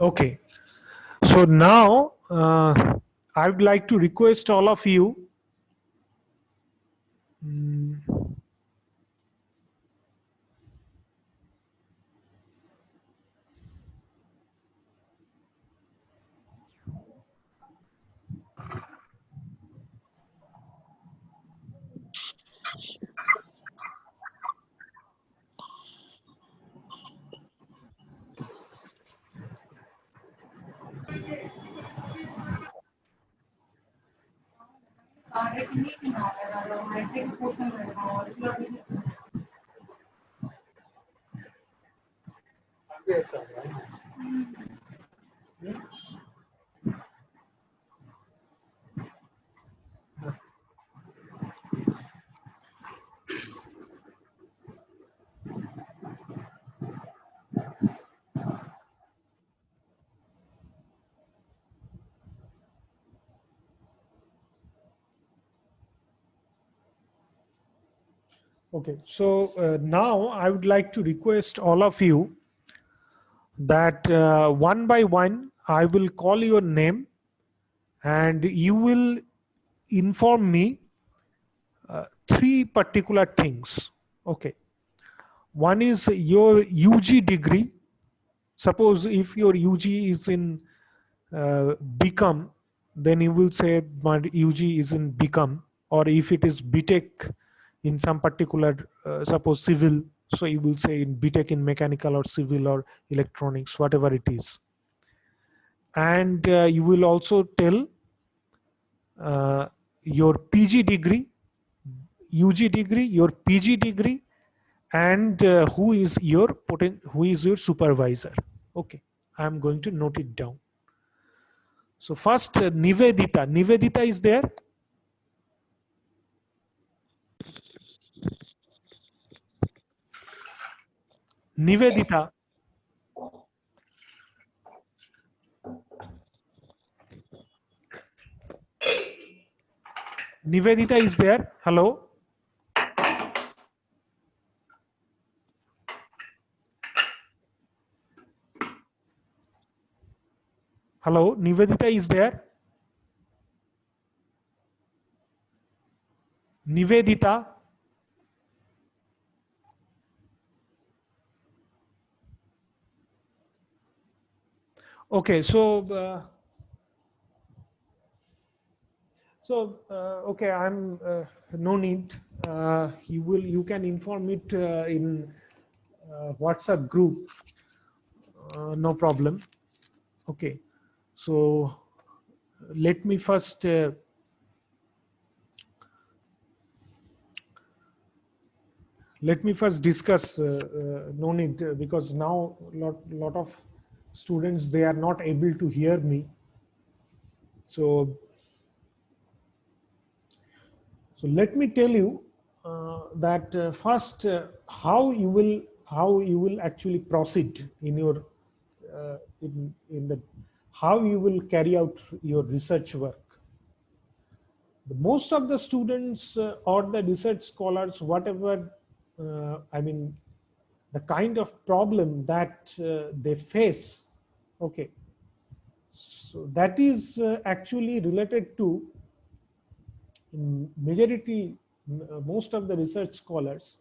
Okay, so now I would like to request all of you. mm, Okay, so now I would like to request all of you that one by one I will call your name and you will inform me three particular things. Okay, one is your UG degree. Suppose if your UG is in BCom, then you will say my UG is in BCom, or if it is BTech in some particular, suppose civil, so you will say in BTech in mechanical or civil or electronics, whatever it is. And you will also tell uh, your PG degree, UG degree, your PG degree, and who is your supervisor. Okay, I am going to note it down. So first, Nivedita. Nivedita is there. Nivedita. Nivedita is there. Hello. Hello. Nivedita is there. Nivedita. Okay. Okay. I'm no need. You can inform it in WhatsApp group. No problem. Okay. So let me first. Let me first discuss. No need because now lot of students, they are not able to hear me. So let me tell you that first how you will actually proceed in your in the how you will carry out your research work. Most of the students or the research scholars, whatever I mean, the kind of problem that they face, okay, so that is actually related to majority, most of the research scholars,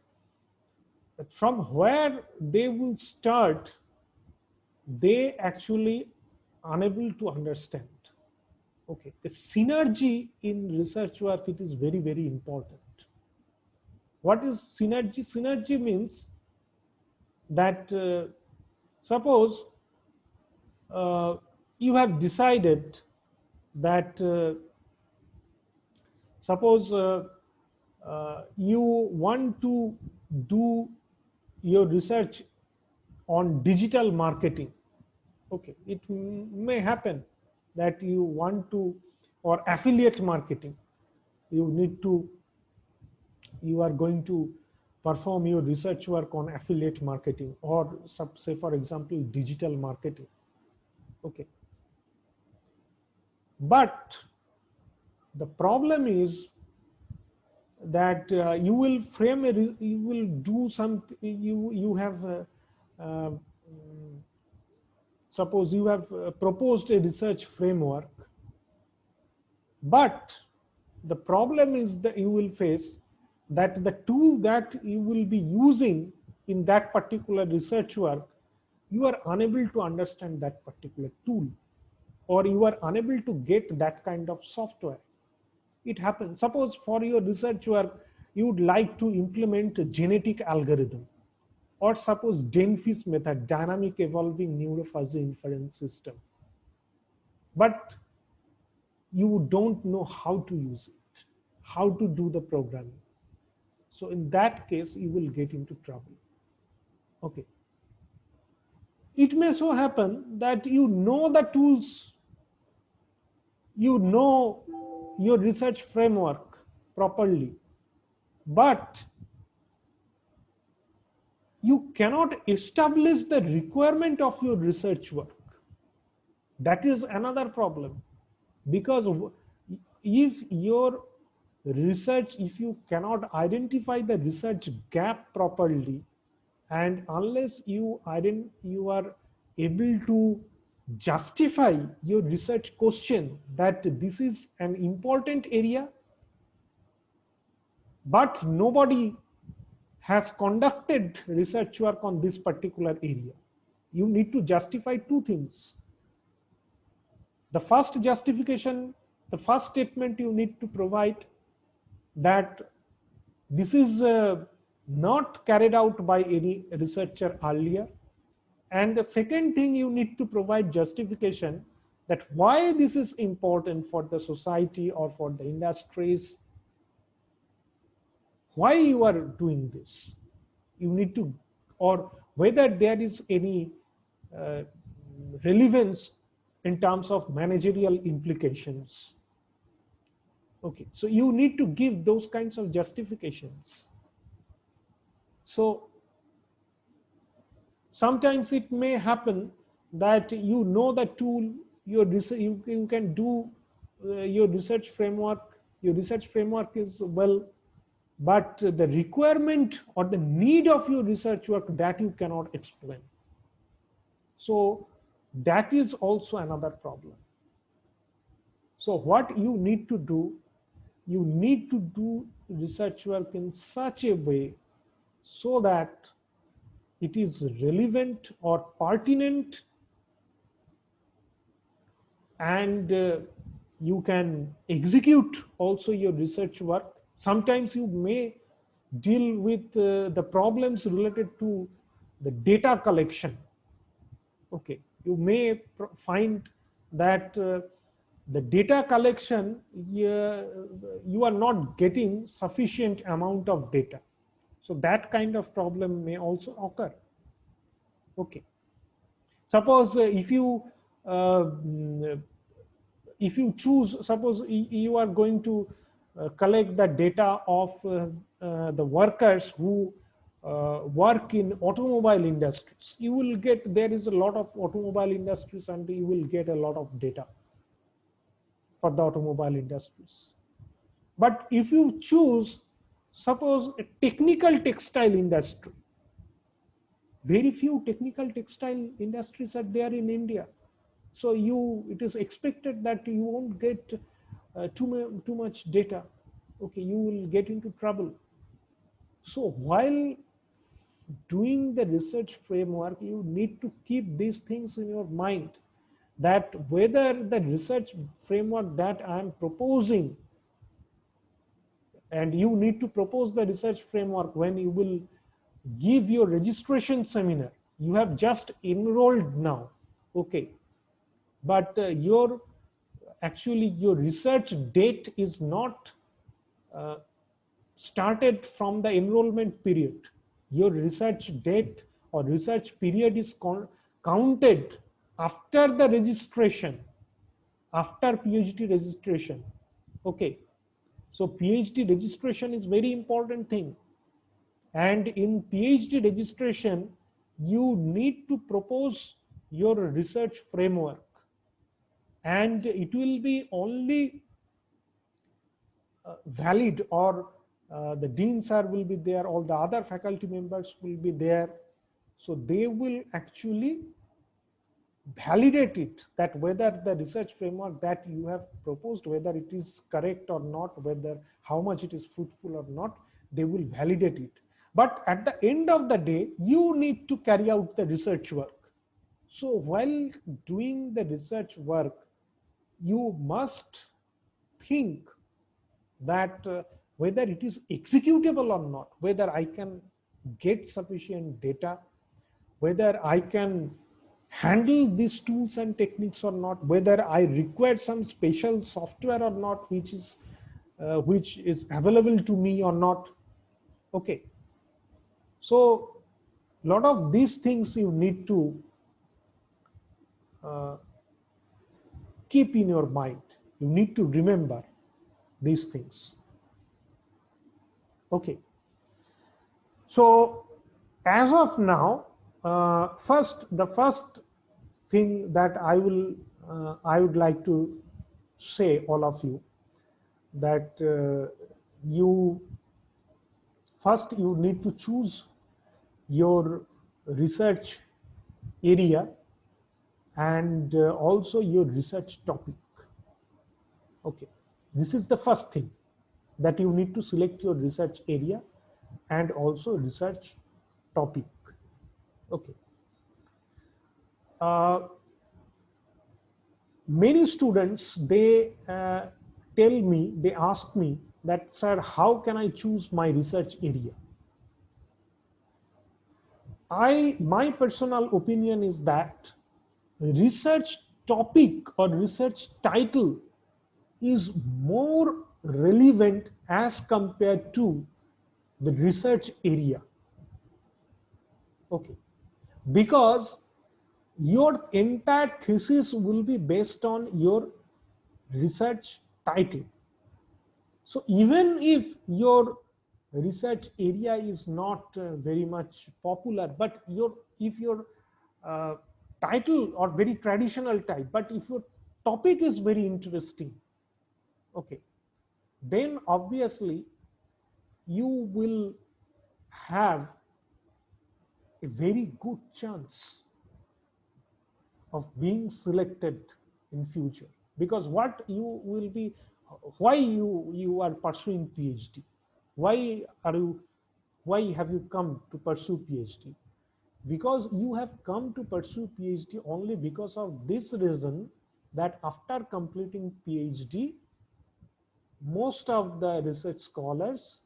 that from where they will start, they actually unable to understand. Okay, the synergy in research work, it is very, very important. What is synergy? Synergy means that suppose you have decided that suppose you want to do your research on digital marketing. Okay, it may happen that you want to, or affiliate marketing, you need to, you are going to perform your research work on affiliate marketing, or say for example digital marketing. Okay, but the problem is that you will frame a, you will do some, you have suppose you have proposed a research framework, but the problem is that you will face that the tool that you will be using in that particular research work, you are unable to understand that particular tool, or you are unable to get that kind of software. It happens. Suppose for your research work, you would like to implement a genetic algorithm, or suppose DENFIS method, dynamic evolving neurofuzzy inference system, but you don't know how to use it, how to do the programming. So in that case, you will get into trouble. Okay. It may so happen that you know the tools, you know your research framework properly, but you cannot establish the requirement of your research work. That is another problem, because if your research, if you cannot identify the research gap properly, and unless you are able to justify your research question that this is an important area, but nobody has conducted research work on this particular area, you need to justify two things. The first justification, the first statement you need to provide that this is not carried out by any researcher earlier. And the second thing, you need to provide justification that why this is important for the society or for the industries, why you are doing this. You need to, or whether there is any relevance in terms of managerial implications. Okay, so you need to give those kinds of justifications. So sometimes it may happen that you know the tool, your research, you can do your research framework. Your research framework is well, but the requirement or the need of your research work, that you cannot explain. So that is also another problem. So what you need to do, you need to do research work in such a way so that it is relevant or pertinent, and you can execute also your research work. Sometimes you may deal with the problems related to the data collection. Okay, you may find that the data collection, you are not getting sufficient amount of data. So that kind of problem may also occur. Okay. Suppose if you choose, suppose you are going to collect the data of the workers who work in automobile industries, you will get, there is a lot of automobile industries, and you will get a lot of data for the automobile industries. But if you choose, suppose a technical textile industry, very few technical textile industries are there in India. So it is expected that you won't get too much data. Okay, you will get into trouble. So while doing the research framework, you need to keep these things in your mind, that whether the research framework that I am proposing, and you need to propose the research framework when you will give your registration seminar. You have just enrolled now, okay, but your research date is not started from the enrollment period. Your research date or research period is counted after the registration, after PhD registration. Okay, so PhD registration is very important thing. And in PhD registration, you need to propose your research framework, and it will be only valid, or the dean sir will be there, all the other faculty members will be there. So they will actually validate it, that whether the research framework that you have proposed, whether it is correct or not, whether how much it is fruitful or not, they will validate it. But at the end of the day, you need to carry out the research work. So while doing the research work, you must think that whether it is executable or not, whether I can get sufficient data, whether I can handle these tools and techniques or not, whether I require some special software or not, which is available to me or not. Okay, so a lot of these things you need to uh, keep in your mind. You need to remember these things. Okay, so as of now, the first thing that I would like to say all of you, that you first you need to choose your research area and also your research topic. Okay, this is the first thing, that you need to select your research area and also research topic. Okay. Many students, they they ask me that, sir, how can I choose my research area? My personal opinion is that research topic or research title is more relevant as compared to the research area. Okay, because your entire thesis will be based on your research title. So even if your research area is not very much popular, but if your uh, title or very traditional type, but if your topic is very interesting, okay, then obviously you will have a very good chance of being selected in future. Because what you will be, why you are pursuing PhD, why are you, why have you come to pursue PhD? Because you have come to pursue PhD only because of this reason, that after completing PhD, most of the research scholars,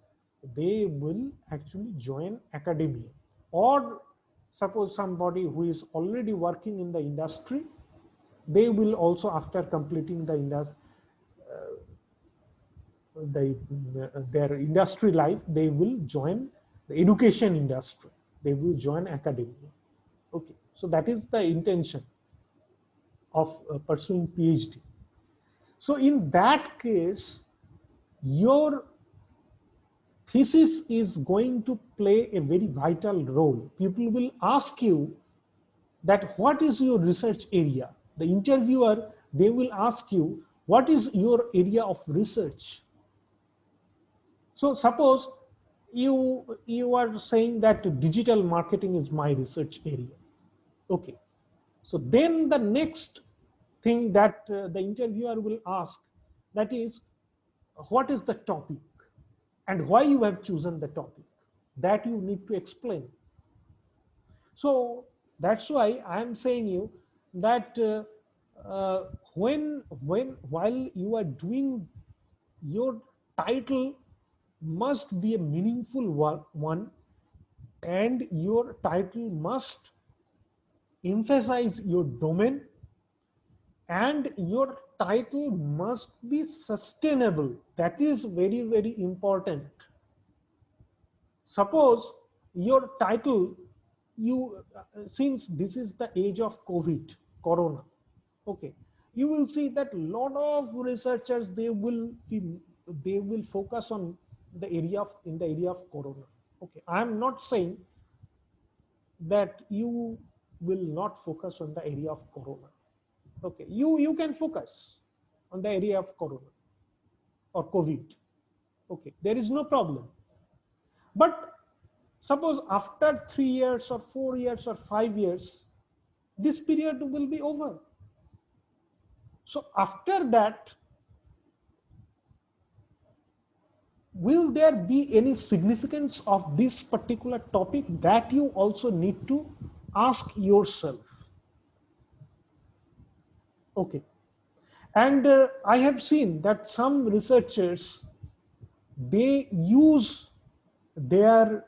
they will actually join academia. Or suppose somebody who is already working in the industry, they will also, after completing their industry life, they will join the education industry, they will join academia. Okay, so that is the intention of pursuing PhD. So in that case, your thesis is going to play a very vital role. People will ask you that what is your research area? The interviewer, they will ask you, what is your area of research? So suppose you are saying that digital marketing is my research area. Okay, so then the next thing that the interviewer will ask, that is, what is the topic and why you have chosen the topic, that you need to explain. So that's why I am saying you that while you are doing, your title must be a meaningful one, and your title must emphasize your domain, and your title must be sustainable. That is very, very important. Suppose your title, since this is the age of corona, okay, you will see that a lot of researchers, they will focus on the area of, in the area of corona. Okay, I am not saying that you will not focus on the area of corona. Okay, you can focus on the area of corona or COVID. Okay, there is no problem. But suppose after 3 years or 4 years or 5 years, this period will be over. So after that, will there be any significance of this particular topic? That you also need to ask yourself. Okay. And I have seen that some researchers, they use their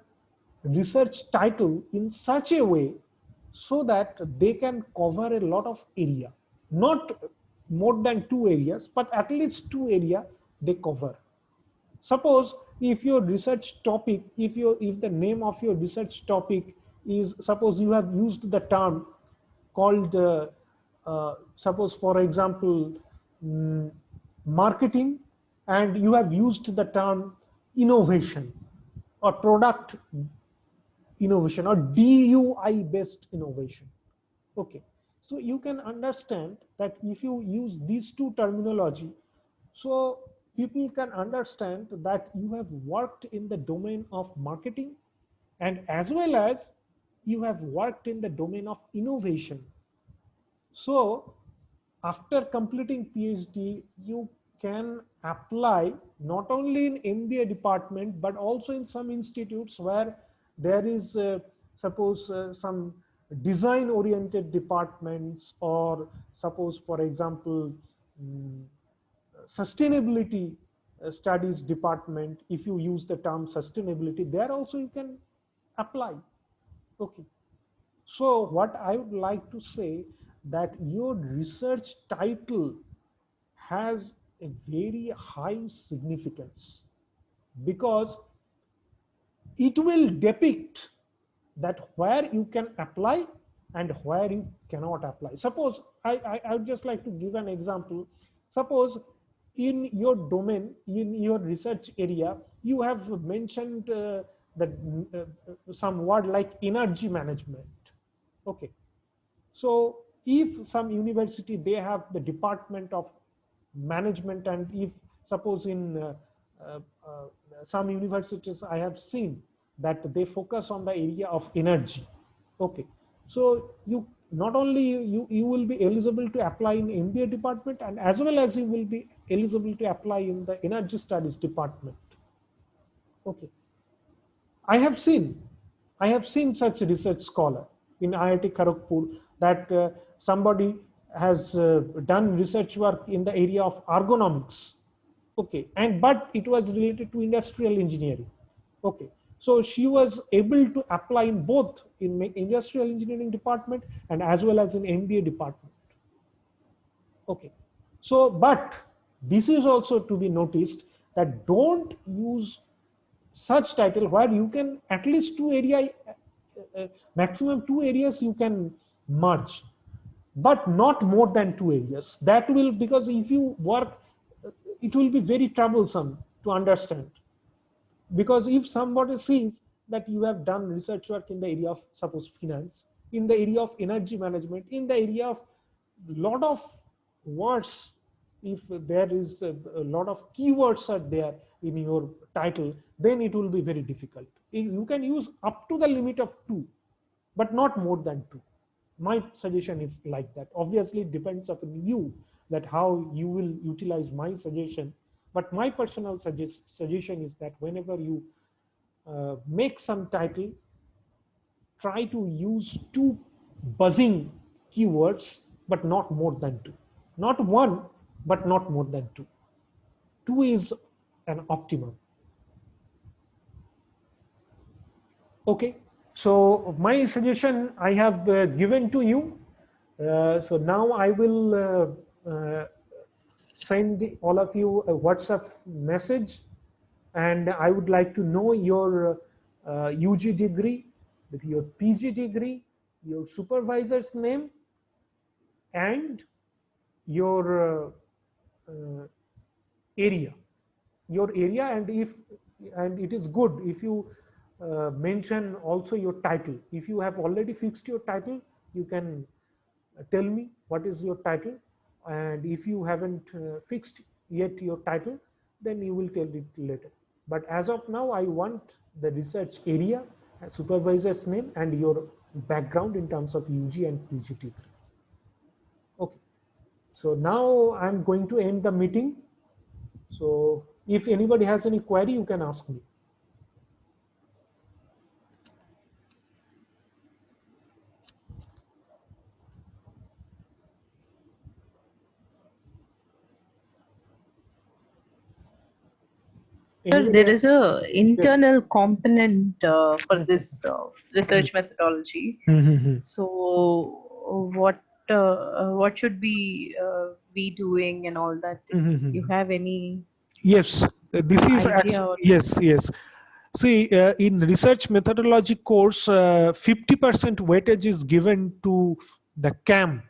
research title in such a way so that they can cover a lot of area, not more than two areas, but at least two area they cover. Suppose if your research topic, if the name of your research topic is, suppose you have used the term called suppose for example, mm, marketing, and you have used the term innovation or product innovation or DUI based innovation. Okay, so you can understand that if you use these two terminology, so people can understand that you have worked in the domain of marketing, and as well as you have worked in the domain of innovation. So after completing PhD, you can apply not only in MBA department, but also in some institutes where there is, suppose, some design oriented departments, or suppose, for example, mm, sustainability studies department. If you use the term sustainability, there also you can apply. Okay. So what I would like to say, that your research title has a very high significance, because it will depict that where you can apply and where you cannot apply. Suppose I would just like to give an example. Suppose in your domain, in your research area, you have mentioned that some word like energy management. Okay. So if some university, they have the department of management, and if suppose in uh, uh, some universities I have seen that they focus on the area of energy. Okay. So you not only you will be eligible to apply in MBA department, and as well as you will be eligible to apply in the energy studies department. Okay. I have seen, I have seen such a research scholar in IIT Kharagpur, that somebody has done research work in the area of ergonomics. Okay, and but it was related to industrial engineering. Okay, so she was able to apply in both in industrial engineering department and as well as in MBA department. Okay, so but this is also to be noticed, that don't use such title where you can at least two area, maximum two areas you can merge, but not more than two areas. That will, because if you work, it will be very troublesome to understand. Because if somebody sees that you have done research work in the area of, suppose, finance, in the area of energy management, in the area of lot of words, if there is a lot of keywords are there in your title, then it will be very difficult. You can use up to the limit of two, but not more than two. My suggestion is like that. Obviously it depends upon you, that how you will utilize my suggestion. But my personal suggestion is that whenever you make some title, try to use two buzzing keywords, but not more than two. Not one, but not more than two. Two is an optimum. Okay, so my suggestion I have given to you. So now I will send all of you a WhatsApp message, and I would like to know your UG degree, your PG degree, your supervisor's name, and your uh, area, and if, and it is good if you mention also your title. If you have already fixed your title, you can tell me what is your title, and if you haven't fixed yet your title, then you will tell it later. But as of now, I want the research area, supervisor's name, and your background in terms of UG and PG degree. Okay. So now I'm going to end the meeting. So if anybody has any query, you can ask me. Sir, Anybody there has? is a Yes. internal component for this research methodology. Mm-hmm. So, what should be doing and all that? You Mm-hmm. have any Yes, this is idea? actually, Or yes, yes. See, in research methodology course, 50% weightage is given to the CAM.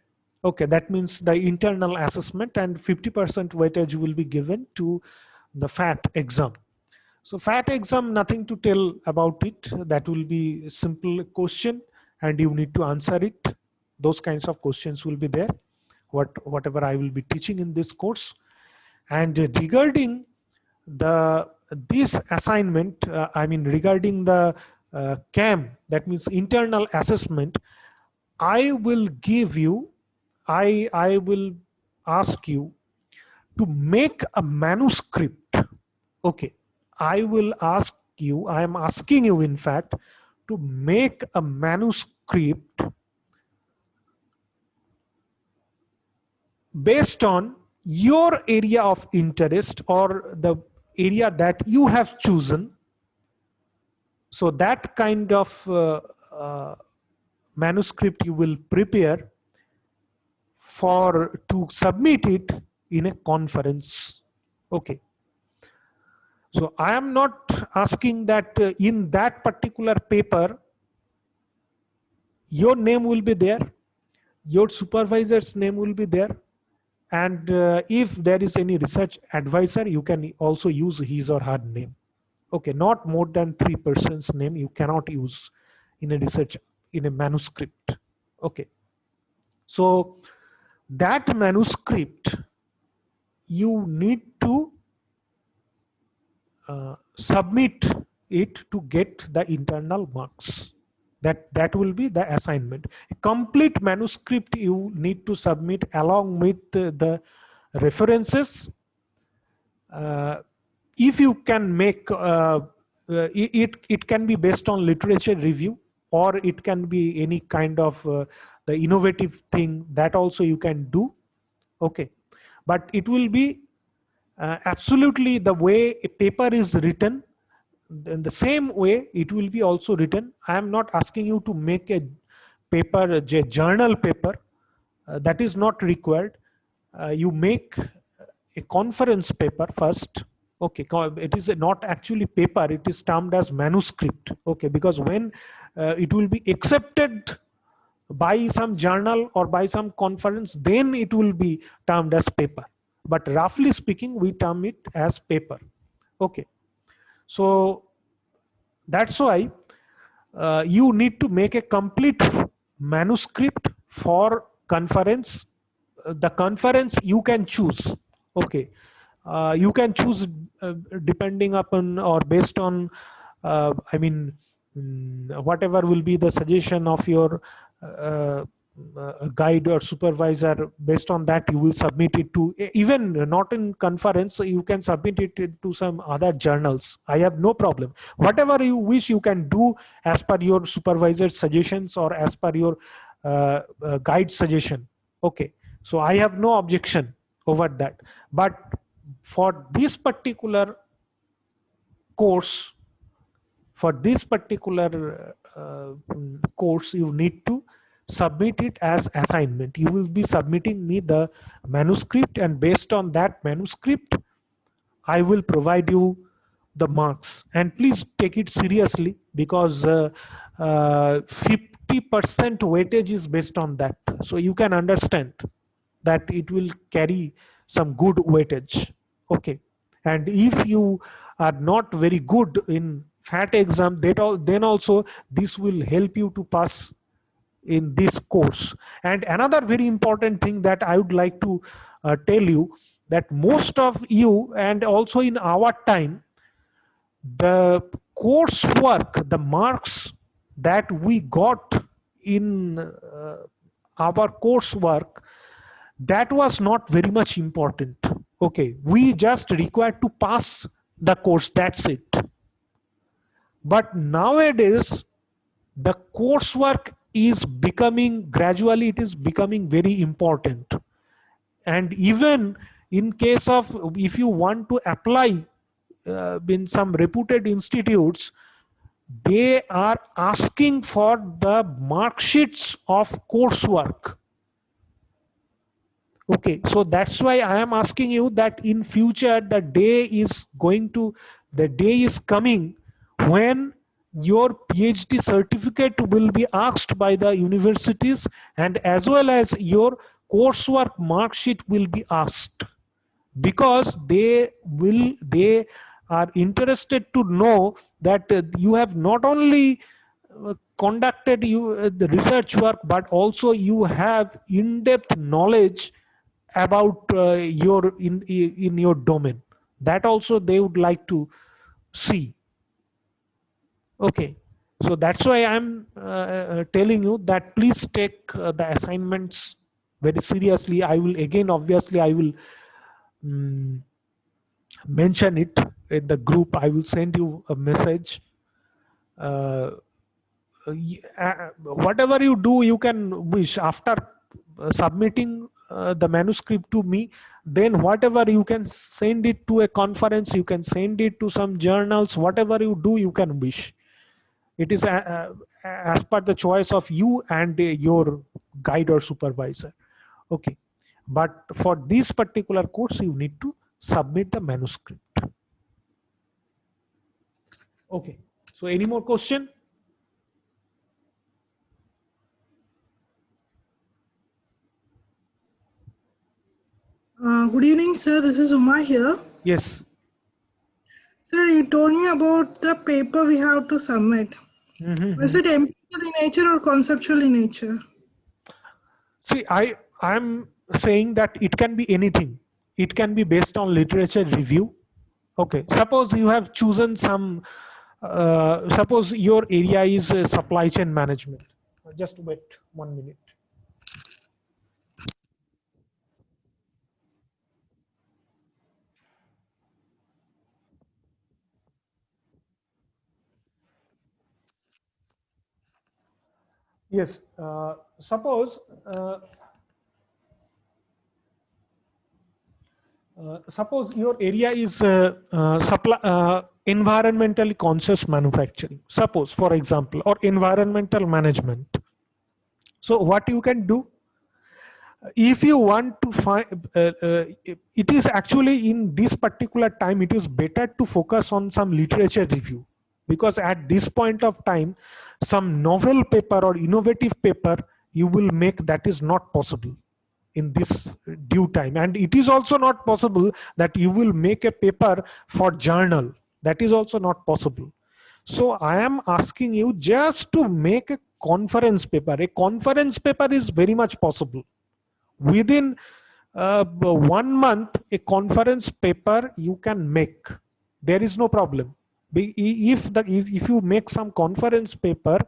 Okay, that means the internal assessment, and 50% weightage will be given to the FAT exam. So FAT exam, nothing to tell about it. That will be a simple question and you need to answer it. Those kinds of questions will be there, whatever I will be teaching in this course. And regarding the this assignment, I mean regarding the CAM, that means internal assessment, I will give you, I will ask you to make a manuscript. Okay, I will ask you, I am asking you in fact to make a manuscript based on your area of interest or the area that you have chosen. So that kind of manuscript you will prepare for to submit it in a conference. Okay. So I am not asking that in that particular paper your name will be there, your supervisor's name will be there, and if there is any research advisor, you can also use his or her name. Okay, not more than 3 persons name you cannot use in a research, in a manuscript. Okay, so that manuscript you need to submit it to get the internal marks. That will be the assignment. A complete manuscript you need to submit along with the references. If you can make it can be based on literature review, or it can be any kind of the innovative thing that also you can do. Okay, but it will be absolutely the way a paper is written, in the same way it will be also written. I am not asking you to make a paper, a journal paper. That is not required. You make a conference paper first. Okay, it is not actually paper, it is termed as manuscript. Okay, because when it will be accepted by some journal or by some conference, then it will be termed as paper, but roughly speaking we term it as paper. Okay, so that's why you need to make a complete manuscript for conference. The conference you can choose. Okay, you can choose depending upon or based on I mean whatever will be the suggestion of your uh, guide or supervisor. Based on that you will submit it to, even not in conference, you can submit it to some other journals. I have no problem. Whatever you wish you can do as per your supervisor's suggestions or as per your guide suggestion. Okay, so I have no objection over that. But for this particular course, for this particular course, you need to submit it as assignment. You will be submitting me the manuscript, and based on that manuscript I will provide you the marks. And please take it seriously, because 50% weightage is based on that, so you can understand that it will carry some good weightage. Okay, and if you are not very good in FAT exam, then also this will help you to pass in this course. And another very important thing that I would like to tell you, that most of you, and also in our time, the coursework, the marks that we got in our coursework, that was not very much important. Okay, we just required to pass the course, that's it. But nowadays the coursework is becoming, gradually it is becoming very important. And even in case of, if you want to apply in some reputed institutes, they are asking for the mark sheets of coursework. Okay, so that's why I am asking you that in future the day is coming when your PhD certificate will be asked by the universities, and as well as your coursework mark sheet will be asked, because they are interested to know that you have not only conducted the research work, but also you have in-depth knowledge about your in your domain. That also they would like to see. Okay, so that's why I'm telling you that please take the assignments very seriously. I will again, obviously I will mention it in the group. I will send you a message. Whatever you do, you can wish after submitting the manuscript to me, then whatever you can send it to a conference, you can send it to some journals, whatever you do, you can wish. It is as per the choice of you and your guide or supervisor. Okay, but for this particular course you need to submit the manuscript. Okay, so any more question? Good evening, sir. This is Uma here. Yes. Sir, you told me about the paper we have to submit. Is it empirical in nature or conceptual in nature? See, I'm saying that it can be anything. It can be based on literature review. Okay, suppose you have chosen some, suppose your area is supply chain management. Just wait 1 minute. Yes, suppose your area is environmentally conscious manufacturing, suppose, for example, or environmental management. So what you can do, if you want to find, it is actually in this particular time, it is better to focus on some literature review, because at this point of time, some novel paper or innovative paper you will make, that is not possible in this due time. And it is also not possible that you will make a paper for journal. That is also not possible. So I am asking you just to make a conference paper. A conference paper is very much possible. Within 1 month, a conference paper you can make. There is no problem. If you make some conference paper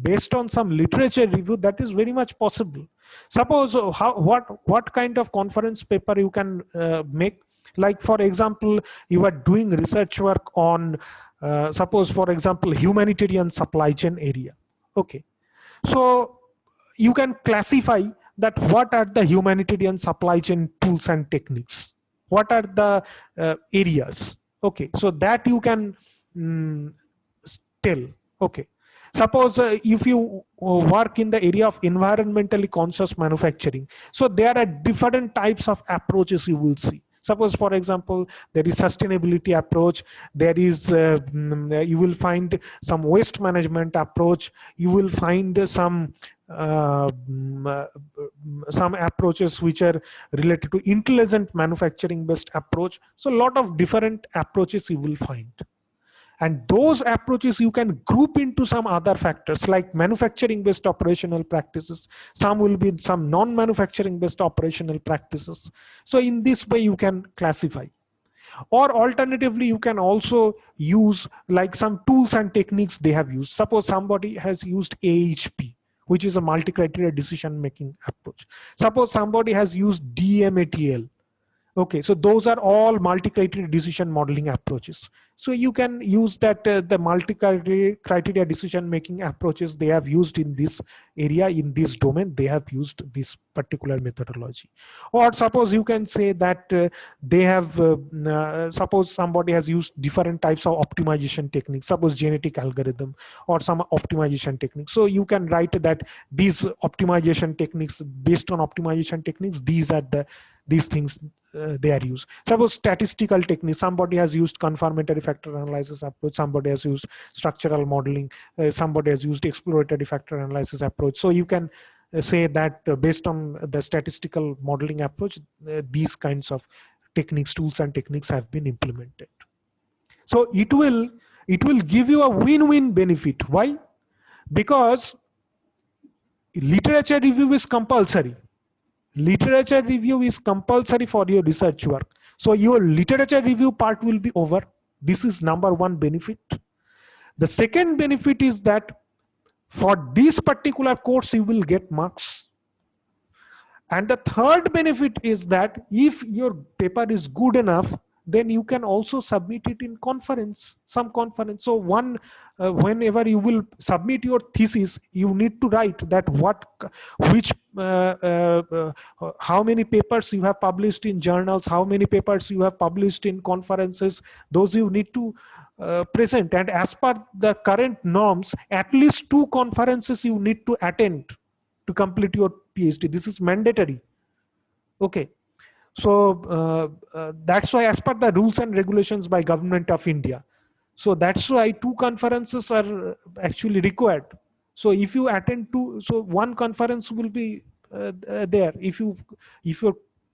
based on some literature review, that is very much possible. Suppose what kind of conference paper you can make, like for example, you are doing research work on suppose for example humanitarian supply chain area. Okay, so you can classify that what are the humanitarian supply chain tools and techniques, what are the areas. Okay, so that you can tell. Okay, suppose if you work in the area of environmentally conscious manufacturing, so there are different types of approaches you will see. Suppose for example there is sustainability approach, there is you will find some waste management approach, you will find some approaches which are related to intelligent manufacturing based approach. So a lot of different approaches you will find, and those approaches you can group into some other factors like manufacturing based operational practices. Some will be some non-manufacturing based operational practices. So in this way you can classify. Or alternatively, you can also use like some tools and techniques they have used. Suppose somebody has used AHP. which is a multi-criteria decision-making approach. Suppose somebody has used DMATL. Okay, so those are all multi-criteria decision modeling approaches. So you can use that the multi-criteria decision-making approaches they have used in this area, in this domain, they have used this particular methodology. Or suppose you can say that they have, suppose somebody has used different types of optimization techniques, suppose genetic algorithm or some optimization techniques. So you can write that these optimization techniques, based on optimization techniques, these are these things they are used. Suppose statistical techniques, somebody has used confirmatory factor analysis approach, somebody has used structural modeling, somebody has used exploratory factor analysis approach. So you can say that based on the statistical modeling approach, these kinds of techniques, tools and techniques have been implemented. So it will give you a win-win benefit. Why? Because literature review is compulsory. Literature review is compulsory for your research work. So your literature review part will be over. This is number one benefit. The second benefit is that for this particular course, you will get marks. And the third benefit is that if your paper is good enough, then you can also submit it in conference, some conference. So whenever you will submit your thesis, you need to write that how many papers you have published in journals, how many papers you have published in conferences, those you need to present. And as per the current norms, at least 2 conferences you need to attend to complete your PhD. This is mandatory. Okay. So that's why, as per the rules and regulations by Government of India, so that's why 2 conferences are actually required. So if you attend 2, so 1 conference will be there. If your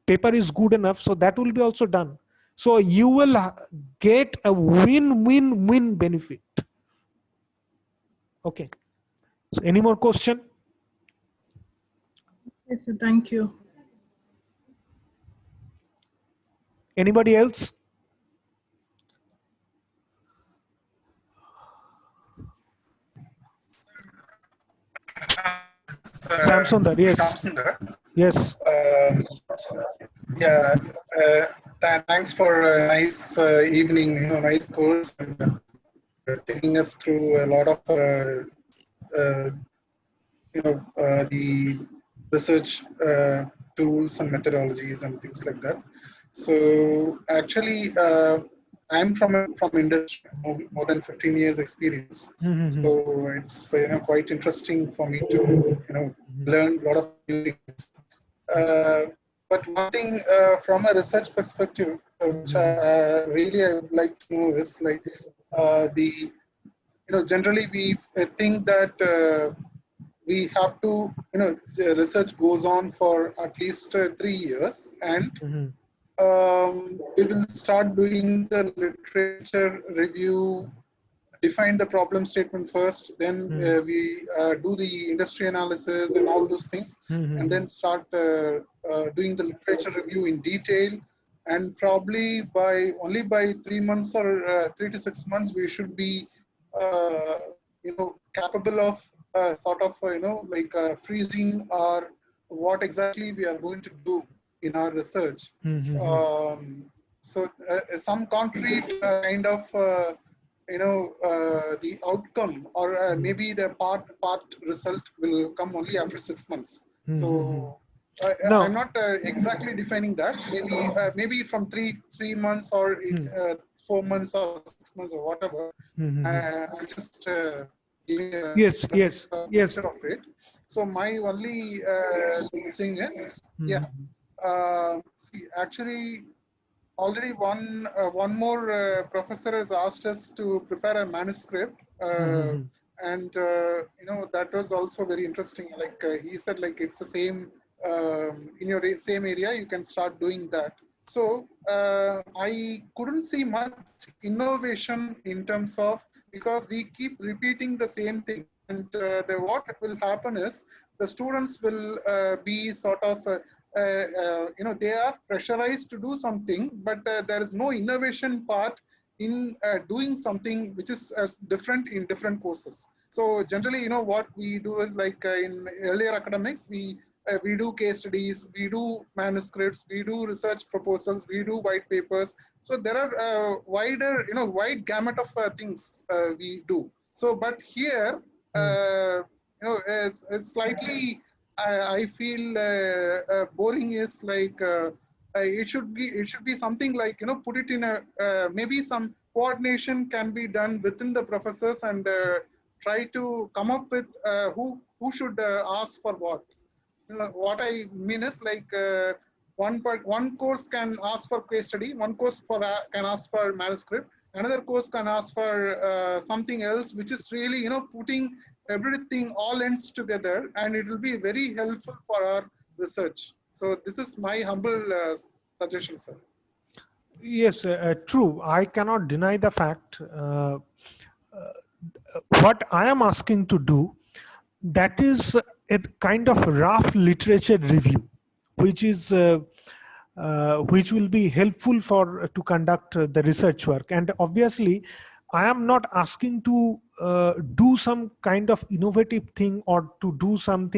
paper is good enough, so that will be also done. So you will get a win-win-win benefit. Okay. So any more question? Yes, sir. Thank you. Anybody else? Shamsundar, yes. Shamsundar. Yes. Yeah. Thanks for a nice evening, nice course, and taking us through a lot of the research tools and methodologies and things like that. So actually, I'm from industry, more than 15 years experience. So it's quite interesting for me to learn a lot of things. But one thing from a research perspective, which I would like to know is like generally we think that we have to the research goes on for at least 3 years, and we will start doing the literature review, define the problem statement first, then we do the industry analysis and all those things, and then start doing the literature review in detail. And probably only by 3 months or 3 to 6 months, we should be capable of freezing or what exactly we are going to do in our research. So some concrete kind of the outcome or maybe the part result will come only after 6 months. So I'm not exactly defining that. Maybe from three months or 4 months or 6 months or whatever. I'm just giving a picture of it. So my only thing is, see, actually, already one more professor has asked us to prepare a manuscript, and that was also very interesting. Like he said, like it's the same in your same area, you can start doing that. So I couldn't see much innovation in terms of, because we keep repeating the same thing, and what will happen is the students will be sort of they are pressurized to do something, but there is no innovation part in doing something which is different in different courses. So generally, what we do is like in earlier academics, we do case studies, we do manuscripts, we do research proposals, we do white papers. So there are wide gamut of things we do. So, but here, it's slightly, I feel boring is like, it should be something like, put it in a, maybe some coordination can be done within the professors and try to come up with who should ask for what. What I mean is like one course can ask for case study, one course can ask for manuscript, another course can ask for something else, which is really putting everything all ends together, and it will be very helpful for our research. So this is my humble suggestion, sir. Yes, true. I cannot deny the fact. What I am asking to do, that is a kind of rough literature review, which is which will be helpful for to conduct the research work. And obviously, I am not asking to do some kind of innovative thing or to do some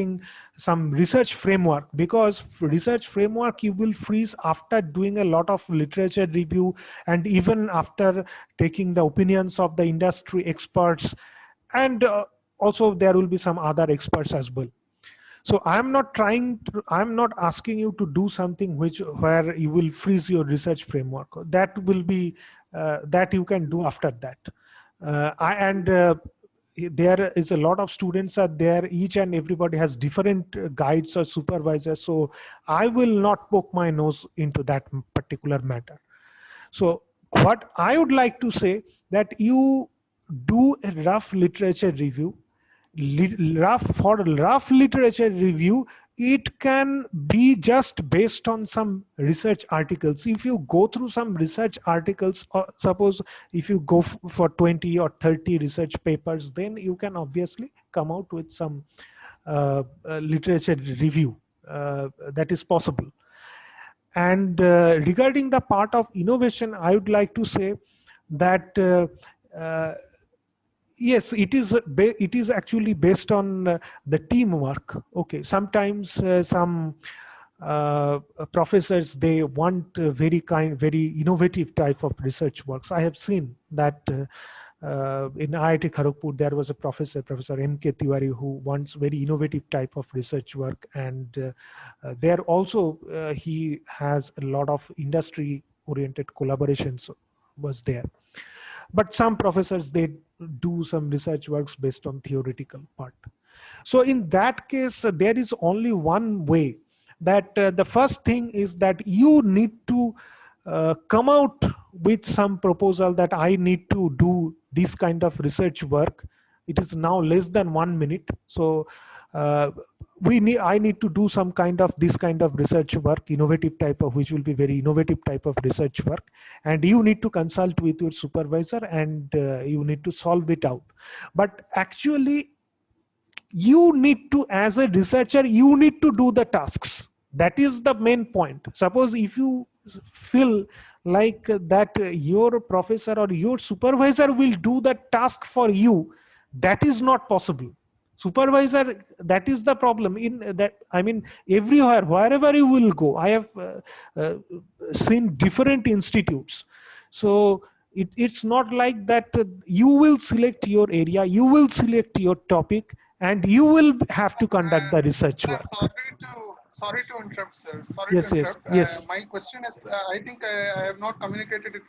research framework, because research framework you will freeze after doing a lot of literature review and even after taking the opinions of the industry experts, and also there will be some other experts as well. So I'm not asking you to do something where you will freeze your research framework. That will be that you can do after that. There is a lot of students are there. Each and everybody has different guides or supervisors. So I will not poke my nose into that particular matter. So what I would like to say, that you do a rough literature review. Rough literature review, it can be just based on some research articles. If you go through some research articles, or suppose if you go for 20 or 30 research papers, then you can obviously come out with some literature review that is possible. And regarding the part of innovation, I would like to say that yes, it is actually based on the teamwork. Okay, sometimes some professors, they want very innovative type of research works. I have seen that in IIT Kharagpur there was a Professor M.K. Tiwari, who wants very innovative type of research work, and there also he has a lot of industry oriented collaborations was there. But some professors, they do some research works based on theoretical part. So in that case, there is only one way, that the first thing is that you need to come out with some proposal that I need to do this kind of research work. It is now less than 1 minute. So I need to do some kind of this kind of research work, innovative type of, which will be very innovative type of research work, and you need to consult with your supervisor and you need to solve it out. But actually, you need to, as a researcher, you need to do the tasks. That is the main point. Suppose if you feel like that your professor or your supervisor will do the task for you, that is not possible. Supervisor, that is the problem. In that, I mean, everywhere, wherever you will go, I have seen different institutes. So it's not like that you will select your area, you will select your topic, and you will have to conduct the research work. Sorry to interrupt, sir. Yes. My question is, I think I have not communicated it